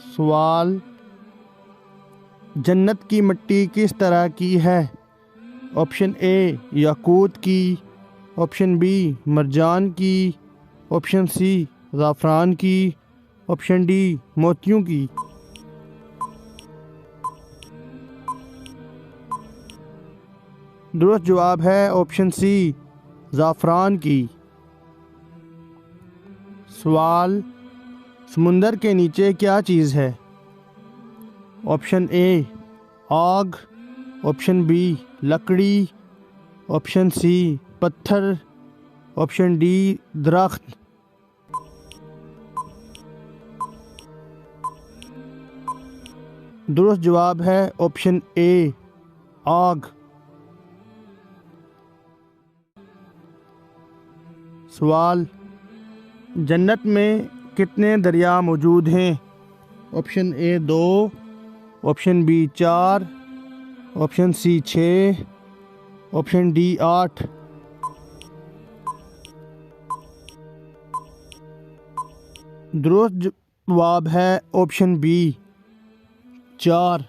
سوال، جنت کی مٹی کس طرح کی ہے؟ آپشن اے یاقوت کی، آپشن بی مرجان کی، آپشن سی زعفران کی، آپشن ڈی موتیوں کی۔ درست جواب ہے آپشن سی زعفران کی۔ سوال، سمندر کے نیچے کیا چیز ہے؟ آپشن اے آگ، آپشن بی لکڑی، آپشن سی پتھر، آپشن ڈی درخت۔ درست جواب ہے آپشن اے آگ۔ سوال، جنت میں کتنے دریا موجود ہیں؟ Option A 2، option B 4، option C 6، option D 8۔ درست جواب ہے آپشن بی 4۔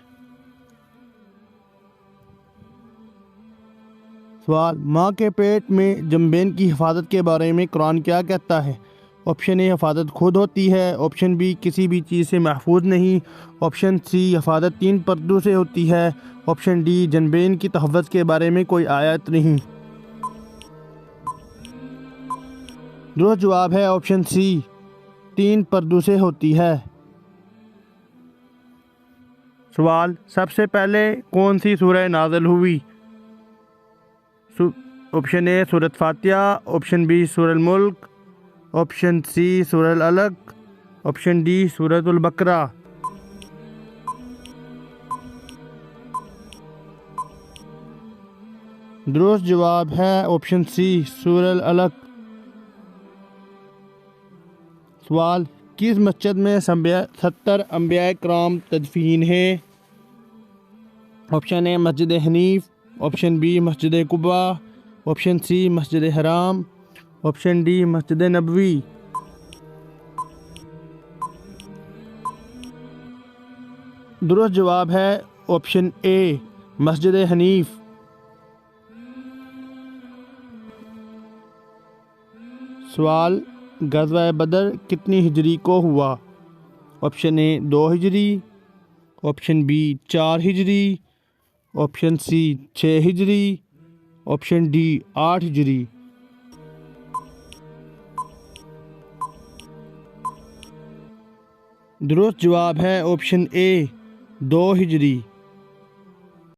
سوال، ماں کے پیٹ میں جنبین کی حفاظت کے بارے میں قرآن کیا کہتا ہے؟ آپشن اے حفاظت خود ہوتی ہے، آپشن بی کسی بھی چیز سے محفوظ نہیں، آپشن سی حفاظت 3 پردوں سے ہوتی ہے، آپشن ڈی جنبین کی تحفظ کے بارے میں کوئی آیت نہیں۔ درست جواب ہے آپشن سی 3 پردوں سے ہوتی ہے۔ سوال، سب سے پہلے کون سی سورہ نازل ہوئی؟ آپشن اے سورۃ فاتحہ، آپشن بی سورۃ الملک، آپشن سی سورۃ العلق، آپشن ڈی سورۃ البقرہ۔ درست جواب ہے آپشن سی سورۃ العلق۔ سوال، کس مسجد میں 70 انبیاء کرام تدفین ہیں؟ آپشن اے مسجد حنیف، آپشن بی مسجد قباء، آپشن سی مسجد حرام، آپشن ڈی مسجد نبوی۔ درست جواب ہے آپشن اے مسجد حنیف۔ سوال، غزوہ بدر کتنی ہجری کو ہوا؟ آپشن اے 2 ہجری، آپشن بی 4 ہجری، آپشن سی 6 ہجری، آپشن ڈی 8 ہجری۔ درست جواب ہے آپشن اے 2 ہجری۔